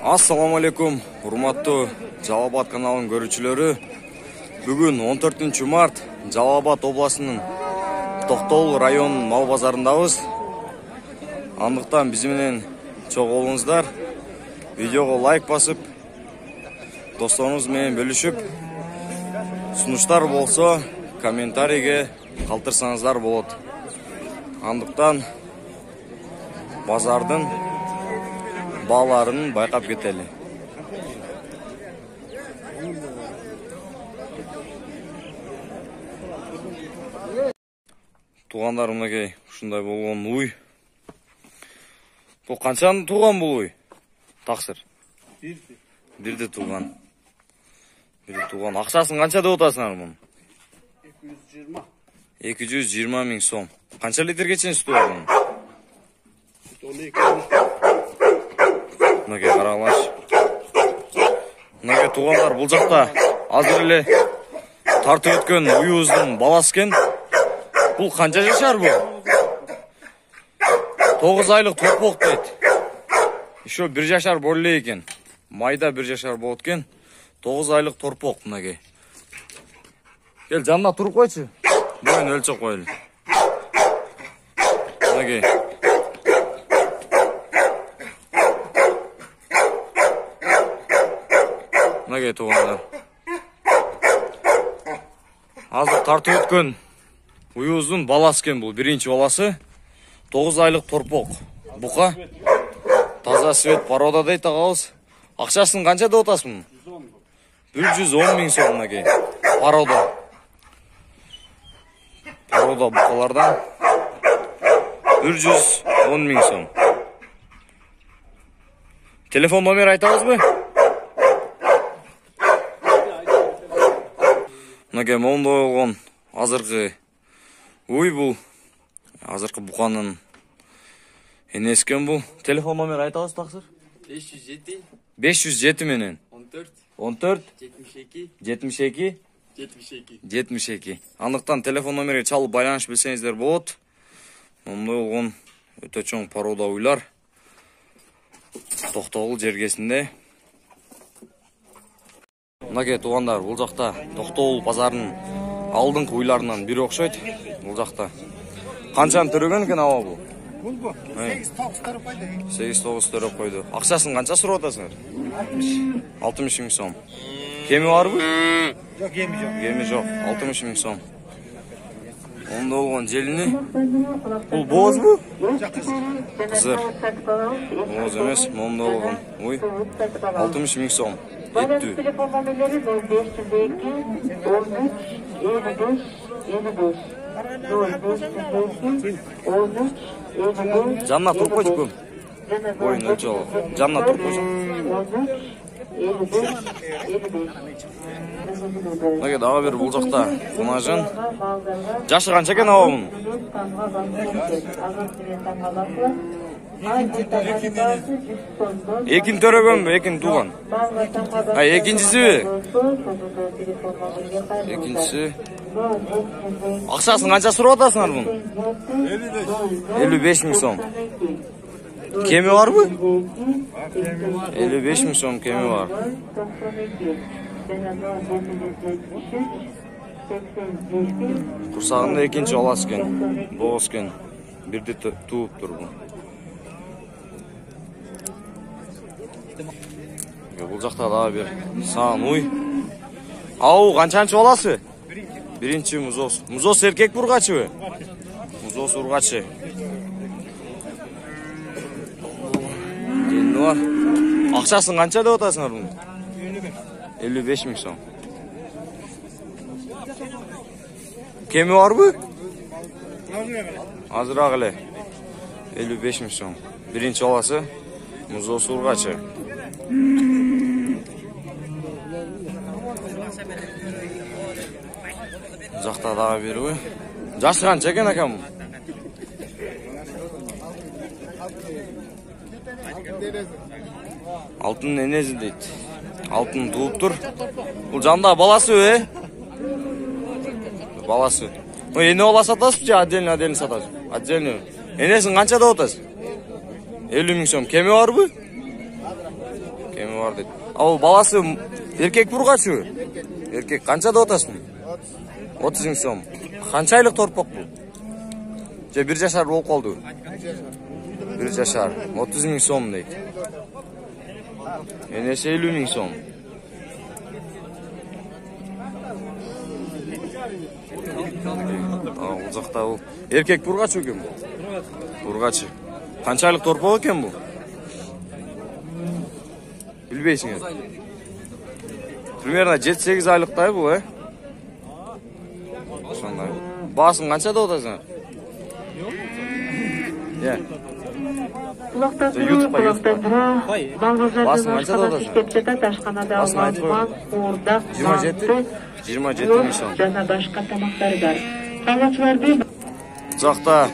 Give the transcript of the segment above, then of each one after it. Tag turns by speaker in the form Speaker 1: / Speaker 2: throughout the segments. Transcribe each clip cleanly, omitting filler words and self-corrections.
Speaker 1: Assalamu алейкум, урматтуу Жалал Абад каналынын көрүүчүлөрү. Бүгүн 14 март Жалал Абад областынын Токтогул районунун мал базарындабыз. Андыктан биз менен чогуу болуңуздар. Видеого лайк басып, досторуңуз менен бөлүшүп, сунуштар болсо комментарийге калтырсаңыздар болот. Андыктан базардын бааларын байкап кетели. Туугандар, мынакей ушундай болгон уй. Бул канчаны тууган бул уй? Таксыр. Бирди тууган. Акчасын канча деп атасыңар муну? 220 миң сом. Канча литрге чейин сүтү бар мунун? Мынакей карагылачы. Мынакей туугандар, бул жакта азыр эле тартып өткөн уюбуздун баласы экен. Бул канча жашар бул? 9 айлык торпок дейт. Еще 1 жашар боло эле экен. Майда 1 жашар болот экен. 9 айлык торпок мынакей. Кел жанына туруп койчу. Боюн өлчөп коелу. Мынакей. Мынакей туугандар. Азыр тартып өткөн уюбуздун баласы экен бул, биринчи баласы. 9 айлык торпок. Бука. Таза свет порода дейт агабыз. Акчасын канча деп атасың? 110 миң сом мынакей. Порода букалардан 110 миң сом. Телефон номер айтабызбы? Мынакей моундай болгон азыркы уй бул. Азыркы буканын энеси экен бул. Телефон номер айтабыз таксыр? 507 менен 14 72. Андыктан телефон номерге чалып байланыш билсеңиздер болот. Моундай болгон өтө чоң порода уйлар Токтогул жергесинде. Мынакей туугандар, бул жакта Токтогул базарынын алдыңкы уйларынан бири окшойт. Бул жакта канчаны төрөгөн экен аба бул? Бул 8-9 төрөп койду. Акчасын канча сурап атасыңар? 60 миң сом. Кеми барбы?
Speaker 2: Жок,
Speaker 1: кеми жок. 60 миң сом. Онда болгон желини. Бул боозбу?
Speaker 2: Жок,
Speaker 1: кызыр. Бооз эмес, монда болгон. Уй. 60 миң сом. Эттүү.
Speaker 3: Телефон номерлери 0502
Speaker 1: Жанна туруп койчу көм. Боюн өлчөп. Жанна туруп койчу. Мынакей дагы бир бул жакта кунажын. Жашы канча экен аба мунун? Экин төрөгөнбү, экин тууган? Экинчисиби? Экинчиси. Акчасын канча сурап атасыңар мунун? 55 миң сом. Кеми барбы? 55 миң сом кеми бар. Курсагында экинчи баласы экен, бооз экен. Бирди тууп турбу. Бул жакта дагы бир саан уй. Ау, канчанчы баласы? Биринчи музос. Музос эркек бургачыбы? Музос ургачы. Келини бар. Акчасын канча деп атасыңар муну? 55 миң сом. Кеми барбы? Азыраак эле. 55 миң сом. Биринчи баласы музос ургачы. Жакта дагы бири бу. Жашы канча экен акам? Алтын энези дейт. Алтын тууптур. Бул жанда баласы баласы. Эне баласы сатасызбы же отдельно сатасыз? Отдельно. Энесин канча деп атасыз? 50 миң сом. Кеми барбы? Кеми бар дейді. Ал баласы еркек бургачы? Еркек қанша деп атасың? 30 мың сом. Қанша айлық торпақ бұл? Же 1 жашар болып қалды? 1 жашар. 30 мың сом дейді. Енесі 50 мың сом. Бұл жақта бұл. Еркек бургачы екен бұл? Бургачы. Қанша айлық торпақ екен бұл? Білбейсің еді. Примерно 7-8 айлықтай бұл, Сондай. Басың қанша да отасың? Басың қанша да отасың? 27 мың сом.
Speaker 2: Жана башка тамактар бар. Саңгачыларды
Speaker 1: Жақта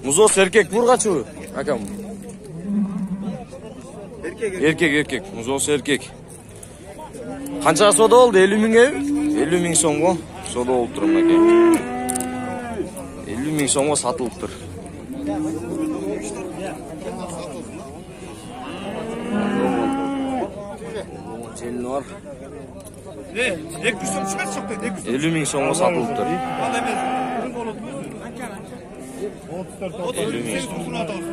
Speaker 1: Музос еркек бургачы? Акам. Еркек. Музос еркек. Қанша сода oldu? 50 мың 50 мың сом ғой. Сода болып тұр мынакей. 50 мың сомға сатылып тұр. Желін бар. 50 мың сомға сатылып тұр. 50 мың сом.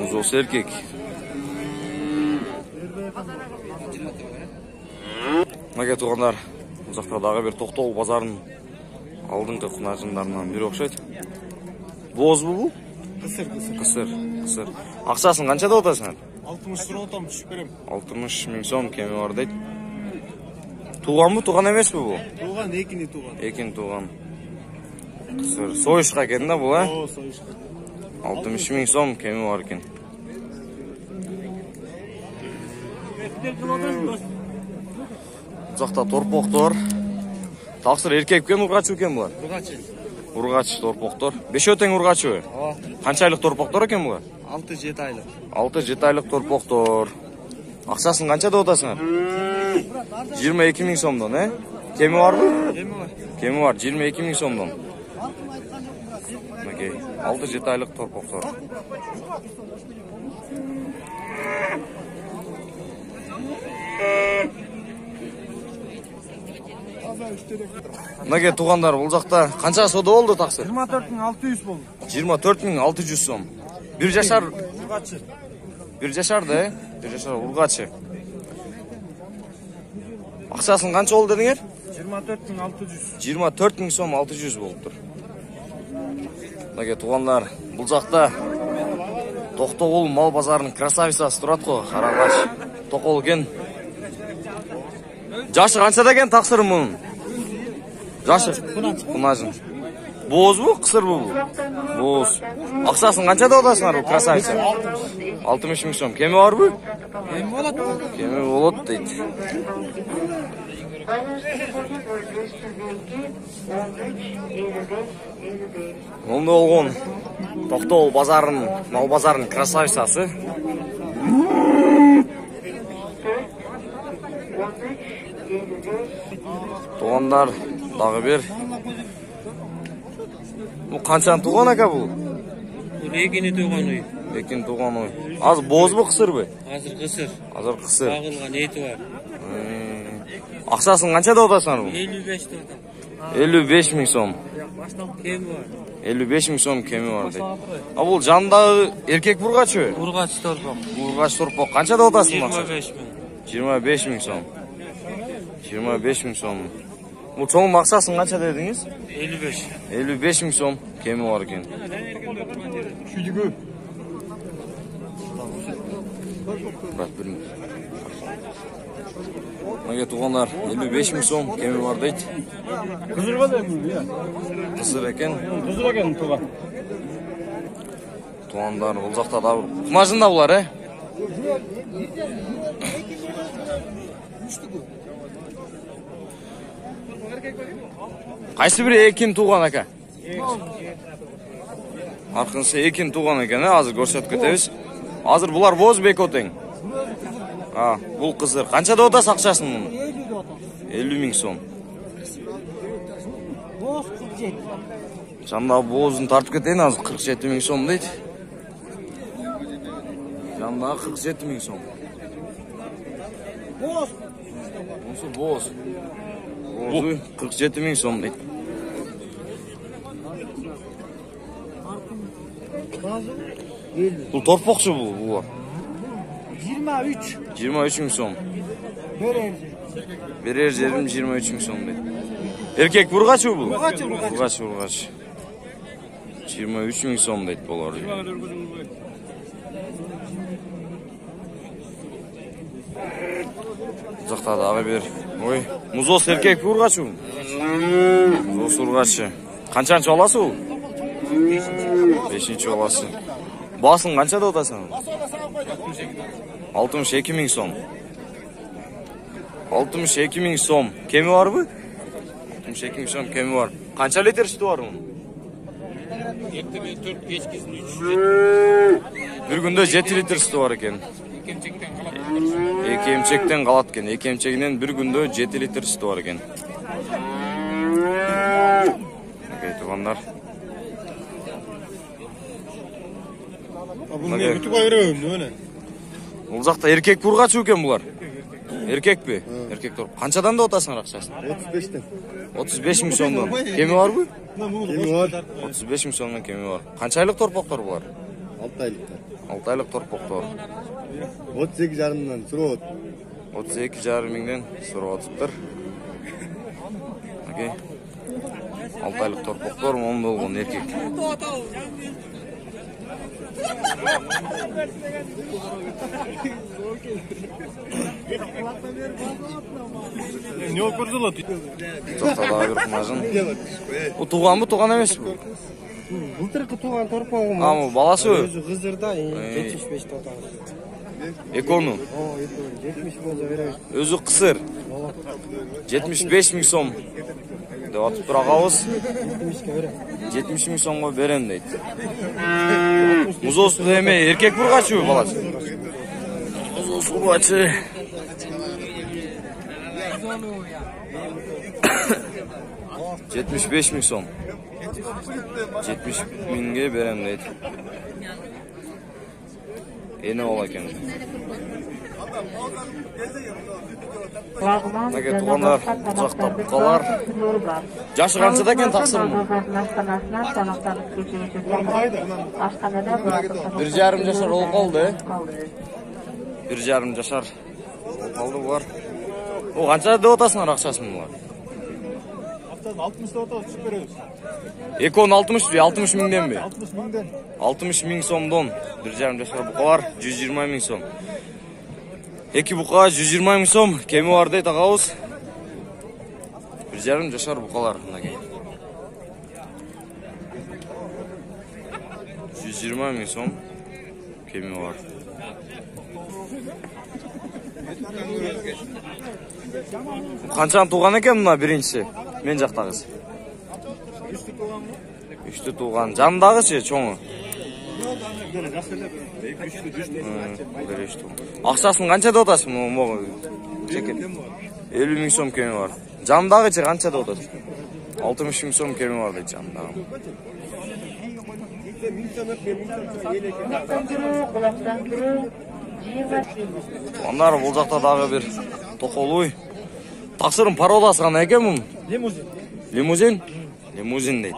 Speaker 1: Музос еркек. Мынакей туғандар, бұл жақта дағы бір Тоқтоғұл базарының алдыңғы құнажындарынан бір оқшайды. Боз бұл? Қысыр. Ақшасын қанша да отасың?
Speaker 3: 60 лira отам түшіп берем.
Speaker 1: 60 мың сом кеми бар дейді. Туған бұл, туған емес бұл?
Speaker 3: Туған, екіні туған.
Speaker 1: Екін туған. Қысыр. Сойышқа екен да бұл,
Speaker 3: Сойышқа.
Speaker 1: 60 мың сом кеми бар екен. Жақта торпоқтор. Тақсыр еркекпен ұрғачы екен бұлар? Ұрғачы торпоқтор. Бешөтен ұрғачы? Қанша айлық торпоқтор екен бұлар?
Speaker 3: 6-7 айлық.
Speaker 1: 6-7 айлық торпоқтор. Ақшасын қанша да отасыңар? 22 мың сомдан, Кеми бар бұл? Кеми бар, 22 мың сомдан. 6-7 айлық торпоқтор. Мынакей туғандар, бұл жақта қанша сода болды тақсыр?
Speaker 3: 24.600 болды.
Speaker 1: 24.600 сом. 1 жашар
Speaker 3: Ұрғачы.
Speaker 1: 1 жашар да, 1 жашар ұрғачы. Ақшасын қанша болды дедіңер?
Speaker 3: 24.600.
Speaker 1: 24 мың сом 600 болып тұр. Мынакей туғандар, бұл жақта Тоқтоғұл мал базарының красавицасы тұрады ғой, қарағаш. Тоқол екен. Жашы қаншада екен тақсырым мұның? Жашы құнажын. Боз бұл, қысыр бұл? Боз. Ақшасын қаншада отасыңар бұл красавица? 60 мың сом. Кеми бар бұл? Кеми болады дейді. Онда олғын Тоқтоғұл базарының, мал базарының красавицасы. Туғандар, дағы бер. Бұл қаншан туған ака бұл?
Speaker 4: Екені туған ой.
Speaker 1: Екені туған ой. Аз боз бұл қысыр бі?
Speaker 4: Азыр қысыр.
Speaker 1: Азыр қысыр.
Speaker 4: Бағылған еті бар.
Speaker 1: Ақшасын қанша да отасыңар бұл?
Speaker 4: 55 туған.
Speaker 1: 55 мың сом.
Speaker 4: Кем бар.
Speaker 1: 55 мың сом кеми бар дейді. А бұл жандағы еркек бұрғачы?
Speaker 4: Ұрғач торпақ.
Speaker 1: Ұрғач торпақ. Қанша да отасың мақсат?
Speaker 4: 25 мың.
Speaker 1: 25 мың сом. 25 мың сом. Бұл çoğun мақсасын қанша дедіңіз?
Speaker 4: 55.
Speaker 1: 55 мың сом кеми бар екен.
Speaker 3: Шүйдігі.
Speaker 1: Брат, бір мың. Мынакей туғандар, 55 мың сом кеми бар дейді.
Speaker 3: Қызыр ба да бұл,
Speaker 1: Қысыр екен.
Speaker 3: Қызыр екен туған.
Speaker 1: Туғандар, бұл жақта да құнажында бұлар, Қайсы бірі екін туған ака? Арқынсы екін туған екен, азыр көрсетіп кетеміз. Азыр бұлар боз бек отен. Бұл қызыр. Қанша да отас ақшасын мұны? 50 мың сом. Жанда бозын тартып кетейін, азыр 47 мың сом дейді. Жандағы 47 000 сом. Боз. Осы боз. Бозы 47 000 сом дейді. Бұл торпоқшы бұл. 23 000 сом. Берер жерім 23 000 сом дейді. Еркек бұрғашы бұл? Бұрғашы. 23 000 сом дейді болар. Жақта дағы бер. Ой, мұзос еркек бұрғашы бұл? Мұзос бұрғашы. Қаншаншы оласы бұл? 5-ші оласы. Басын қаншада отасың? 62 000 сом. 62 000 сом. Кемі бар бұ? 62 000 сом кемі бар. Қанша литр сүті бар мұн? Bir günde 7 litre sütü var eкен. Екі емчектен қалат екен. Екі емчегінен bir günde 7 litre sütü var eкен. Туғандар.
Speaker 3: Бұл не күтіп айырып өне?
Speaker 1: Бұл жақта еркек бұрғашы екен бұлар. Еркек пе? Еркек тұрып. Қаншадан да отасың ақшасын?
Speaker 3: 35-тен.
Speaker 1: 35 000 сомдан. Кемі бар бұ?
Speaker 3: Кемі бар.
Speaker 1: 35 000 сомдан кемі бар. Қанша айлық торпақтар бұлар?
Speaker 3: 6 айлықтар.
Speaker 1: 6 айлық торпақтар.
Speaker 3: 32 жарымдан сұру от.
Speaker 1: 32 жарым мыңнан сұру отыптыр. 6 айлық торпақтар, оның болған еркек.
Speaker 3: Не оқырдылы?
Speaker 1: Жақта дағы бір қымажын. Бұл туған бұ, туған емес бұ?
Speaker 5: Былтырғы туған торпағым.
Speaker 1: Амы, баласы өй?
Speaker 5: Өзі ғызырда 75 тотағы.
Speaker 1: Екону?
Speaker 5: 70 болса береміз.
Speaker 1: Өзі қысыр? 75 000 сом. Деп атып бір ағауыз? 70 000 сомға берем дейді. Мұзосы деме, еркек бұрғачы өй баласы? Мұзосы бұрғачы. 75 000 сом. 70 000'e berem deydi. Eni ola eкен. Nake tuğanlar, uzakta buqalar. Jaşı qanchada ekan taqsirmi? 1,5 жашар болуп қалды. 1,5 жашар болуп қалды бұлар. О, қанша деп отасыңар ақшасын бұлар?
Speaker 3: 60 отау түсіп береміз.
Speaker 1: Екон 60 бе? 60 мыңден бе?
Speaker 3: 60 мыңден.
Speaker 1: 60 000 сомдон 1,5 жашар бұқалар 120 000 сом. Екі бұқа 120 000 сом. Кемі бар дейді ағауыз. 1,5 жашар бұқалар. 120 000 сом. Кемі бар. Қаншаны туған екен мұна біріншісі? Мен жақтағыз. Үшті туған. Жандағы ше, чоңы? Ақшасын қанша да отасың? 50 000 сом кемі бар. Жандағы ше қанша да отасың? 60 000 сом кемі бар дейді жандағы. Onlar бұл жақта дағы бір тоқолуй. Тақсырым пародасы ғана екен мұн?
Speaker 3: Лимузин.
Speaker 1: Лимузин? Лимузин дейді.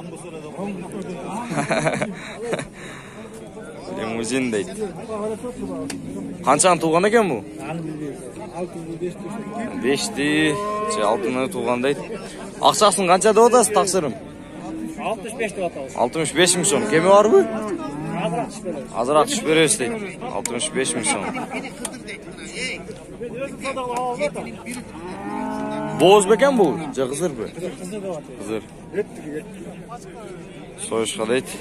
Speaker 1: Лимузин дейді. Қаншаны туған екен бұл? 5-ті, 6-ны туған дейді. Ақшасын қанша да отасы тақсырым?
Speaker 5: 65 тотағы.
Speaker 1: 65 000 сом. Кеме бар бұ? Азырақ түш береміз дейді. 65 000 сом. Боз бекен бұл? Же қызыр бі? Қызыр. Сойышқа дейді.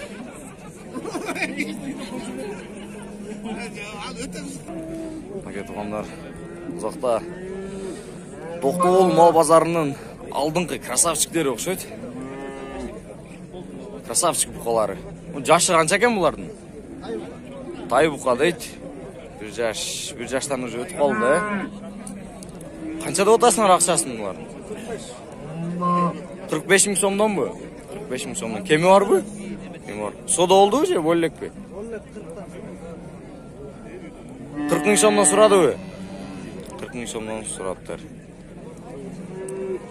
Speaker 1: Мәке тұғандар, ұзақта Тоқтоғыл мал базарының алдыңғы красавчиктері оқшайды. Красавчик бұқалары. Жашы қанша екен бұлардың? Тай бұқа дейді. Bir жаштан уже өтіп қалды. Қаншада отасыңар ақшасын бұлардың? 45 000 сомдан бұ? 45 000 сомдан. Кемі бар бұ? Кемі бар. Сода олды же, бөлек бе? 40 000 сомдон сурадыбы? 40 000 сомдон сураптыр.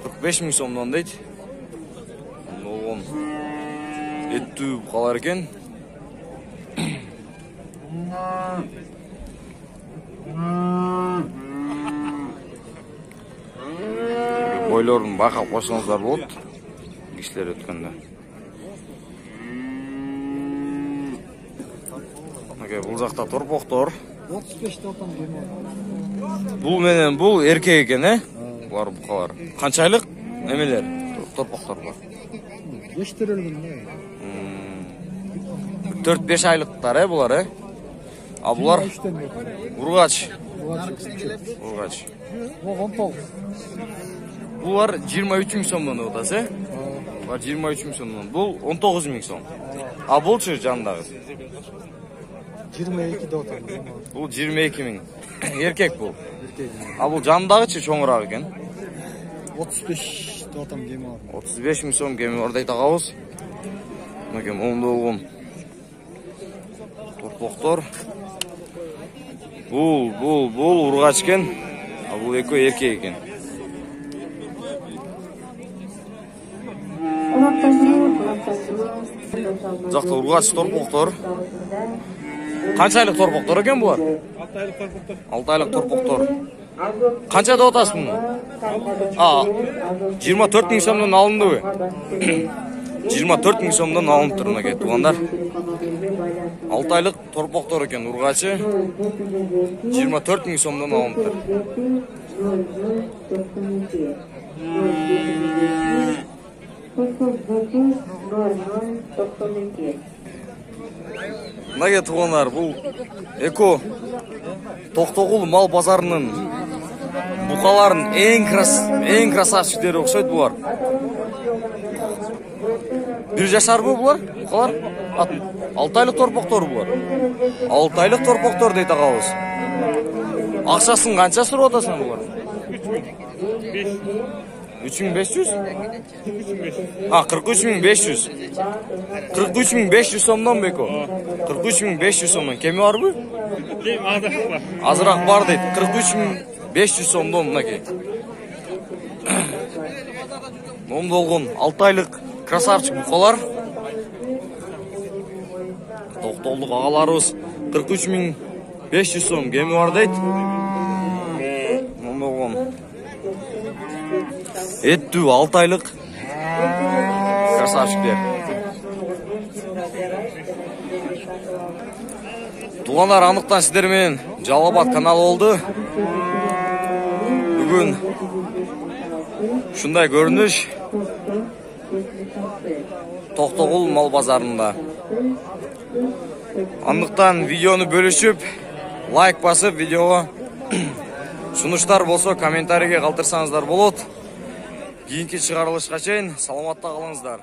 Speaker 1: 45 000 сомдон дейт. Болгон эттүү букалар экен. Бойлорун байкап койсоңуздар болот. Кишилер өткөндө. Бул жакта торпоктор.
Speaker 5: 35 тотам кеми бар.
Speaker 1: Бул менен бул эркек экен, Булар букалар. Канча айлык эмелер? Торпоктор бар.
Speaker 5: Өстүрүлгөн да.
Speaker 1: 4-5 айлыктар, булар, А булар ургач. Ургач.
Speaker 5: Бу 19.
Speaker 1: Булар 23 000 сомдон деп атасыз, Булар 23 000 сомдон. Бул 19 000 сом. А булчу жандагы?
Speaker 5: 22 тотам.
Speaker 1: Бул 22 000. Эркек бул. А бул жандагычы чоңураак экен.
Speaker 5: 35 тотам кеми бар.
Speaker 1: 35 000 сом кеми бар дейт агабыз. Мынакей момду болгон торпоктор. Бул ургач экен. А бул экөө эркек экен. Жакта ургач торпоктор. Канча айлык торпоктор экен булар?
Speaker 3: 6 айлык торпоктор.
Speaker 1: 6 айлык торпоктор. Канча деп атасыз муну? 24 000 сомдон алындыбы? 24 000 сомдон алыныптыр, мынакей туугандар. 6 айлык торпоктор экен ургачы. 24 000 сомдон алыныптыр. Мынакей туугандар, бул эко Токтогул мал базарынын букаларын эң красавчиктери окшойт булар. Бир жашарбы булар? Букалар? 6 айлык торпоктор булар. 6 айлык торпоктор дейт агабыз. Акчасын канча сурап атасың булар? 3500? 43 500. 43 500 сомдон беко. 43 500 сомдон кеми барбы?
Speaker 3: Кем азыраак бар.
Speaker 1: Азыраак бар дейт. 43 500 сомдон мынакей. Момду болгон 6 айлык красавчик букалар. Токтолдук агаларыбыз 43 500 сом кеми бар дейт. Момду болгон эттүү 6 айлык красавчиктер. Туугандар, аныктан сиздер менен Жалал Абад каналы болду. Бүгүн ушундай көрүнүш Токтогул мал базарында. Андыктан видеону бөлүшүп, лайк басып, видеого сунуштар болсо комментарийге калтырсаңыздар болот. Кийинки чыгарылышка чейин саламатта калыңыздар.